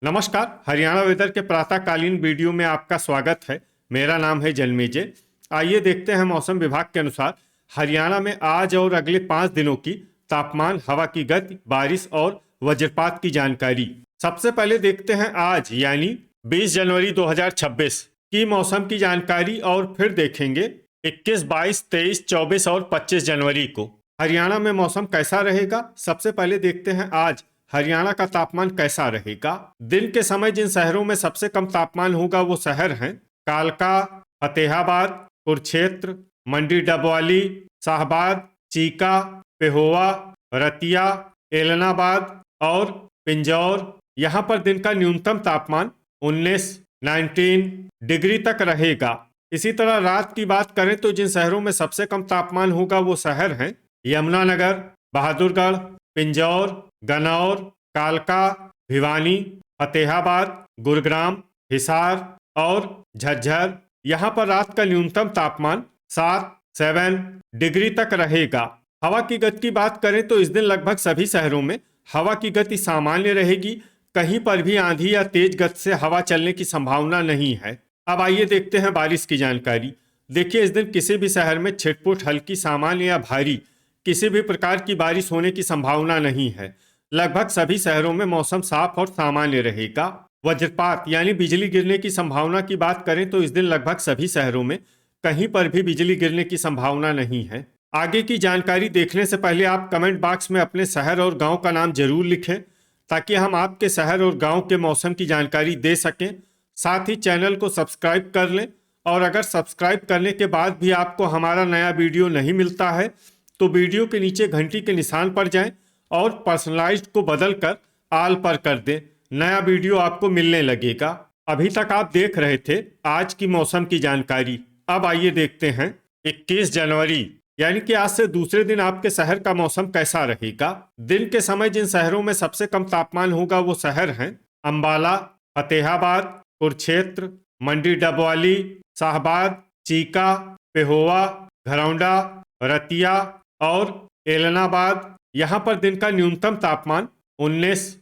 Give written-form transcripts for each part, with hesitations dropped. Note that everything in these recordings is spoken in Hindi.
नमस्कार। हरियाणा वेदर के प्रातःकालीन वीडियो में आपका स्वागत है। मेरा नाम है जन्मेजय। आइए देखते हैं मौसम विभाग के अनुसार हरियाणा में आज और अगले 5 दिनों की तापमान, हवा की गति, बारिश और वज्रपात की जानकारी। सबसे पहले देखते हैं आज यानी 20 जनवरी 2026 की मौसम की जानकारी और फिर देखेंगे 21, 22, 23, 24 और 25 जनवरी को हरियाणा में मौसम कैसा रहेगा। सबसे पहले देखते हैं आज हरियाणा का तापमान कैसा रहेगा। दिन के समय जिन शहरों में सबसे कम तापमान होगा वो शहर हैं कालका, फतेहाबाद, कुरुक्षेत्र, मंडी डबवाली, शाहबाद, चीका, पेहोवा, रतिया, एलनाबाद और पिंजौर। यहाँ पर दिन का न्यूनतम तापमान 19 डिग्री तक रहेगा। इसी तरह रात की बात करें तो जिन शहरों में सबसे कम तापमान होगा वो शहर हैं यमुनानगर, बहादुरगढ़, पिंजौर, गन्नौर, कालका, भिवानी, फतेहाबाद, गुरुग्राम, हिसार और झज्जर। यहाँ पर रात का न्यूनतम तापमान 7 डिग्री तक रहेगा। हवा की गति की बात करें तो इस दिन लगभग सभी शहरों में हवा की गति सामान्य रहेगी। कहीं पर भी आंधी या तेज गति से हवा चलने की संभावना नहीं है। अब आइए देखते हैं बारिश की जानकारी। देखिए, इस दिन किसी भी शहर में छिटपुट, हल्की, सामान्य या भारी किसी भी प्रकार की बारिश होने की संभावना नहीं है। लगभग सभी शहरों में मौसम साफ और सामान्य रहेगा। वज्रपात यानी बिजली गिरने की संभावना की बात करें तो इस दिन लगभग सभी शहरों में कहीं पर भी बिजली गिरने की संभावना नहीं है। आगे की जानकारी देखने से पहले आप कमेंट बॉक्स में अपने शहर और गांव का नाम जरूर लिखें ताकि हम आपके शहर और गांव के मौसम की जानकारी दे सकें। साथ ही चैनल को सब्सक्राइब कर लें और अगर सब्सक्राइब करने के बाद भी आपको हमारा नया वीडियो नहीं मिलता है तो वीडियो के नीचे घंटी के निशान पर जाएं और पर्सनलाइज्ड को बदलकर आल पर कर दें। नया वीडियो आपको मिलने लगेगा। अभी तक आप देख रहे थे आज की मौसम की जानकारी। अब आइए देखते हैं 21 जनवरी यानी कि आज से दूसरे दिन आपके शहर का मौसम कैसा रहेगा। दिन के समय जिन शहरों में सबसे कम तापमान होगा वो शहर हैं अंबाला, फतेहाबाद, कुरुक्षेत्र, मंडी डबवाली, शाहबाद, चीका, पेहोवा, घरौंडा, रतिया और एलनाबाद। यहाँ पर दिन का न्यूनतम तापमान 19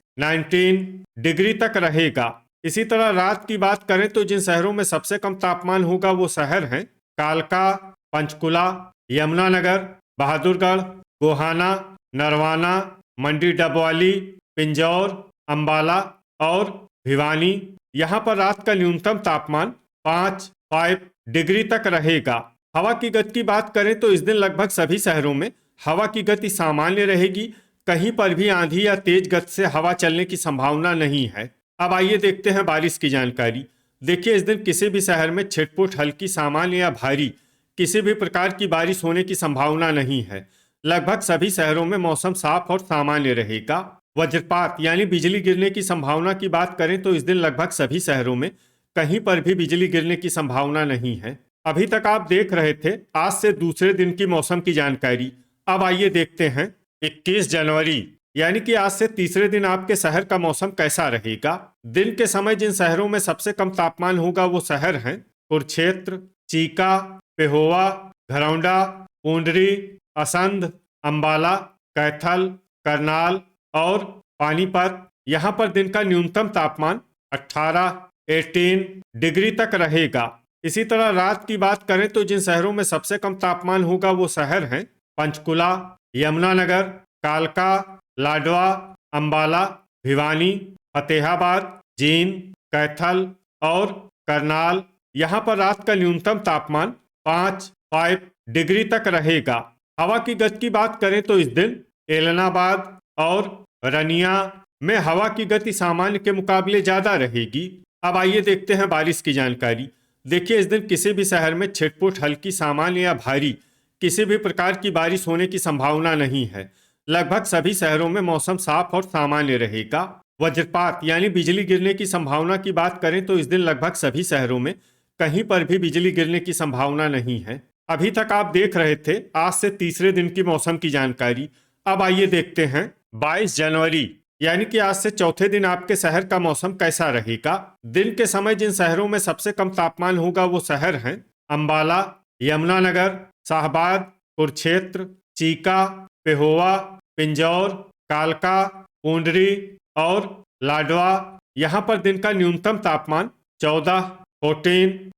डिग्री तक रहेगा। इसी तरह रात की बात करें तो जिन शहरों में सबसे कम तापमान होगा वो शहर हैं कालका, पंचकुला, यमुनानगर, बहादुरगढ़, गोहाना, नरवाना, मंडी डबवाली, पिंजौर, अंबाला और भिवानी। यहाँ पर रात का न्यूनतम तापमान 5 डिग्री तक रहेगा। हवा की गति की बात करें तो इस दिन लगभग सभी शहरों में हवा की गति सामान्य रहेगी। कहीं पर भी आंधी या तेज गति से हवा चलने की संभावना नहीं है। अब आइए देखते हैं बारिश की जानकारी। देखिए, इस दिन किसी भी शहर में छिटपुट, हल्की, सामान्य या भारी किसी भी प्रकार की बारिश होने की संभावना नहीं है। लगभग सभी शहरों में मौसम साफ और सामान्य रहेगा। वज्रपात यानी बिजली गिरने की संभावना की बात करें तो इस दिन लगभग सभी शहरों में कहीं पर भी बिजली गिरने की संभावना नहीं है। अभी तक आप देख रहे थे आज से दूसरे दिन की मौसम की जानकारी। अब आइए देखते हैं 21 जनवरी यानी कि आज से तीसरे दिन आपके शहर का मौसम कैसा रहेगा। दिन के समय जिन शहरों में सबसे कम तापमान होगा वो शहर हैं कुरुक्षेत्र, चीका, पेहोवा, घरौंडा, पूंडरी, असंध, अंबाला, कैथल, करनाल और पानीपत। यहाँ पर दिन का न्यूनतम तापमान 18 डिग्री तक रहेगा। इसी तरह रात की बात करें तो जिन शहरों में सबसे कम तापमान होगा वो शहर हैं पंचकुला, यमुनानगर, कालका, लाडवा, अंबाला, भिवानी, फतेहाबाद, जींद, कैथल और करनाल। यहाँ पर रात का न्यूनतम तापमान 5 डिग्री तक रहेगा। हवा की गति की बात करें तो इस दिन एलनाबाद और रनिया में हवा की गति सामान्य के मुकाबले ज्यादा रहेगी। अब आइए देखते हैं बारिश की जानकारी। देखिए, इस दिन किसी भी शहर में छिटपुट, हल्की, सामान्य या भारी किसी भी प्रकार की बारिश होने की संभावना नहीं है। लगभग सभी शहरों में मौसम साफ और सामान्य रहेगा। वज्रपात यानी बिजली गिरने की संभावना की बात करें तो इस दिन लगभग सभी शहरों में कहीं पर भी बिजली गिरने की संभावना नहीं है। अभी तक आप देख रहे थे आज से तीसरे दिन की मौसम की जानकारी। अब आइए देखते हैं 22 जनवरी यानी कि आज से चौथे दिन आपके शहर का मौसम कैसा रहेगा। दिन के समय जिन शहरों में सबसे कम तापमान होगा वो शहर हैं अंबाला, यमुनानगर, शाहबाद, कुरुक्षेत्र, चीका, पेहोवा, पिंजौर, कालका, पूंडरी और लाडवा, यहाँ पर दिन का न्यूनतम तापमान 14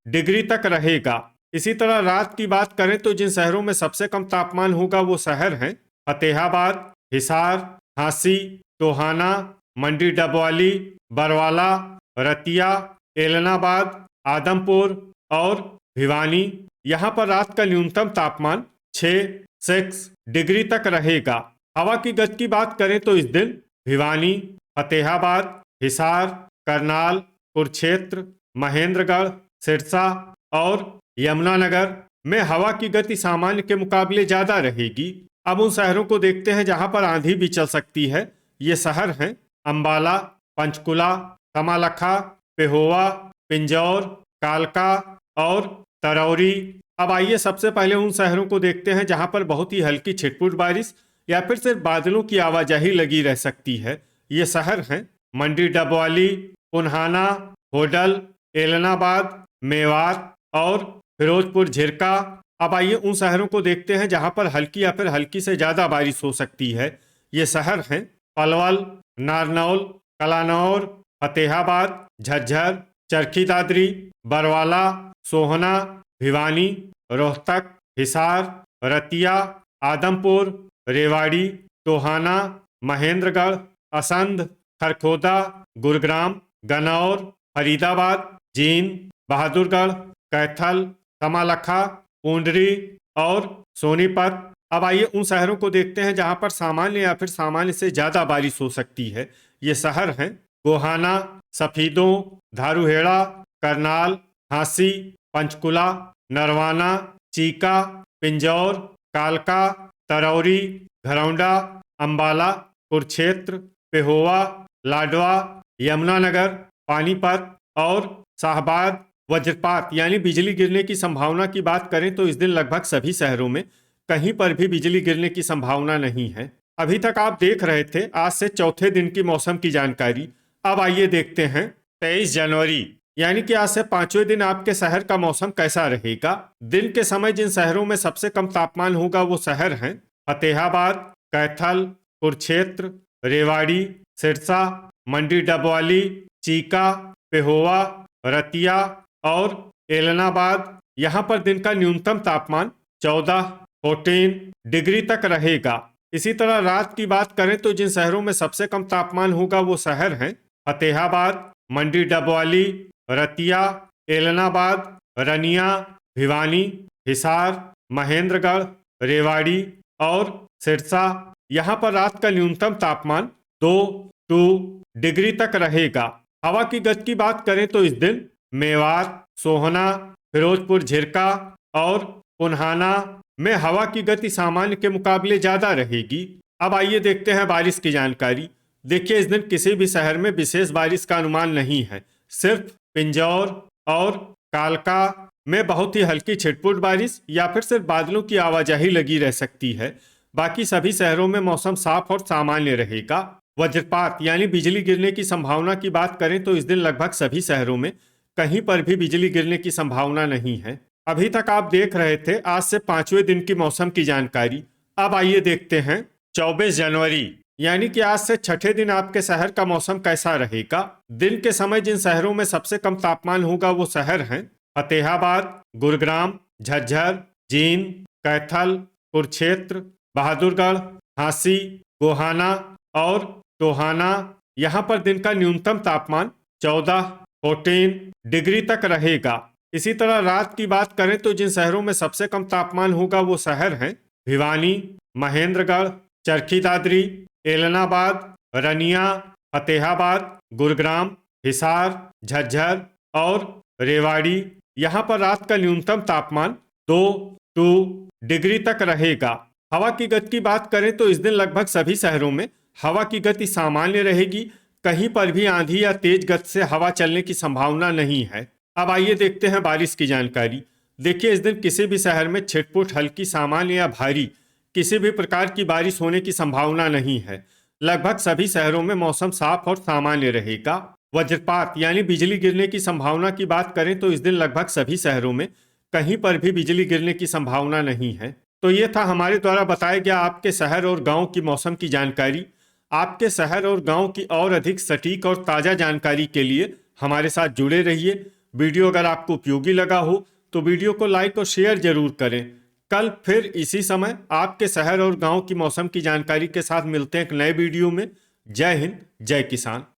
डिग्री तक रहेगा। इसी तरह रात की बात करें तो जिन शहरों में सबसे कम तापमान होगा वो शहर हैं फतेहाबाद, हिसार, झांसी, टोहाना, मंडी डबवाली, बरवाला, रतिया, एलनाबाद, आदमपुर और भिवानी। यहाँ पर रात का न्यूनतम तापमान 6 डिग्री तक रहेगा। हवा की गति की बात करें तो इस दिन भिवानी, फतेहाबाद, हिसार, करनाल, कुरुक्षेत्र, महेंद्रगढ़, सिरसा और यमुनानगर में हवा की गति सामान्य के मुकाबले ज्यादा रहेगी। अब उन शहरों को देखते हैं जहां पर आंधी भी चल सकती है। ये शहर हैं अंबाला, पंचकुला, कमालखा, पेहोवा, पिंजौर, कालका और तरौरी। अब आइए सबसे पहले उन शहरों को देखते हैं जहां पर बहुत ही हल्की छिटपुट बारिश या फिर सिर्फ बादलों की आवाजाही लगी रह सकती है। ये शहर हैं मंडी डबवाली, पुन्हाना, होडल, एलनाबाद, मेवात और फिरोजपुर झिरका। अब आइए उन शहरों को देखते हैं जहां पर हल्की या फिर हल्की से ज्यादा बारिश हो सकती है। ये शहर हैं पलवल, नारनौल, कलानौर, फतेहाबाद, झज्जर, चरखी दादरी, बरवाला, सोहना, भिवानी, रोहतक, हिसार, रतिया, आदमपुर, रेवाड़ी, टोहाना, महेंद्रगढ़, असंध, खरखोदा, गुरुग्राम, गन्नौर, फरीदाबाद, जींद, बहादुरगढ़, कैथल, कमालखा, पूंडरी और सोनीपत। अब आइए उन शहरों को देखते हैं जहां पर सामान्य या फिर सामान्य से ज्यादा बारिश हो सकती है। ये शहर हैं गोहाना, सफीदों, धारूहेड़ा, करनाल, झांसी, पंचकुला, नरवाना, चीका, पिंजौर, कालका, तरौरी, घरौंडा, अंबाला, कुरुक्षेत्र, पेहोवा, लाडवा, यमुनानगर, पानीपत और शाहबाद। वज्रपात यानी बिजली गिरने की संभावना की बात करें तो इस दिन लगभग सभी शहरों में कहीं पर भी बिजली गिरने की संभावना नहीं है। अभी तक आप देख रहे थे आज से चौथे दिन की मौसम की जानकारी। अब आइए देखते हैं 23 जनवरी यानी कि आज से पांचवें दिन आपके शहर का मौसम कैसा रहेगा। दिन के समय जिन शहरों में सबसे कम तापमान होगा वो शहर हैं फतेहाबाद, कैथल, कुरुक्षेत्र, रेवाड़ी, सिरसा, मंडी डबवाली, चीका, पेहोवा, रतिया और एलनाबाद। यहाँ पर दिन का न्यूनतम तापमान 14 डिग्री तक रहेगा। इसी तरह रात की बात करें तो जिन शहरों में सबसे कम तापमान होगा वो शहर हैं फतेहाबाद, मंडी डबवाली, रतिया, एलनाबाद, रनिया, भिवानी, हिसार, महेंद्रगढ़, रेवाड़ी और सिरसा। यहाँ पर रात का न्यूनतम तापमान 2 डिग्री तक रहेगा। हवा की गति की बात करें तो इस दिन मेवात, सोहना, फिरोजपुर झिरका और पुन्हाना में हवा की गति सामान्य के मुकाबले ज्यादा रहेगी। अब आइए देखते हैं बारिश की जानकारी। देखिए इस दिन किसी भी शहर में विशेष बारिश का अनुमान नहीं है। सिर्फ पिंजौर और कालका में बहुत ही हल्की छिटपुट बारिश या फिर सिर्फ बादलों की आवाजाही लगी रह सकती है। बाकी सभी शहरों में मौसम साफ और सामान्य रहेगा। वज्रपात यानी बिजली गिरने की संभावना की बात करें तो इस दिन लगभग सभी शहरों में कहीं पर भी बिजली गिरने की संभावना नहीं है। अभी तक आप देख रहे थे आज से पांचवें दिन की मौसम की जानकारी। अब आइए देखते हैं 24 जनवरी यानी कि आज से छठे दिन आपके शहर का मौसम कैसा रहेगा। दिन के समय जिन शहरों में सबसे कम तापमान होगा वो शहर हैं फतेहाबाद, गुरुग्राम, झज्जर, जींद, कैथल, कुरुक्षेत्र, बहादुरगढ़, झांसी, गोहाना और टोहाना। यहाँ पर दिन का न्यूनतम तापमान 14 डिग्री तक रहेगा। इसी तरह रात की बात करें तो जिन शहरों में सबसे कम तापमान होगा वो शहर हैं भिवानी, महेंद्रगढ़, चरखी दादरी, एलनाबाद, रनिया, फतेहाबाद, गुरुग्राम, हिसार, झज्जर और रेवाड़ी। यहाँ पर रात का न्यूनतम तापमान 2 डिग्री तक रहेगा। हवा की गति की बात करें तो इस दिन लगभग सभी शहरों में हवा की गति सामान्य रहेगी। कहीं पर भी आंधी या तेज गति से हवा चलने की संभावना नहीं है। अब आइए देखते हैं बारिश की जानकारी। देखिए इस दिन किसी भी शहर में छिटपुट हल्की, सामान्य या भारी किसी भी प्रकार की बारिश होने की संभावना नहीं है। लगभग सभी शहरों में मौसम साफ और सामान्य रहेगा। वज्रपात यानी बिजली गिरने की संभावना की बात करें तो इस दिन लगभग सभी शहरों में कहीं पर भी बिजली गिरने की संभावना नहीं है। तो ये था हमारे द्वारा बताया गया आपके शहर और गांव की मौसम की जानकारी। आपके शहर और गांव की और अधिक सटीक और ताज़ा जानकारी के लिए हमारे साथ जुड़े रहिए। वीडियो अगर आपको उपयोगी लगा हो तो वीडियो को लाइक और शेयर जरूर करें। कल फिर इसी समय आपके शहर और गांव की मौसम की जानकारी के साथ मिलते हैं एक नए वीडियो में। जय हिंद, जय किसान।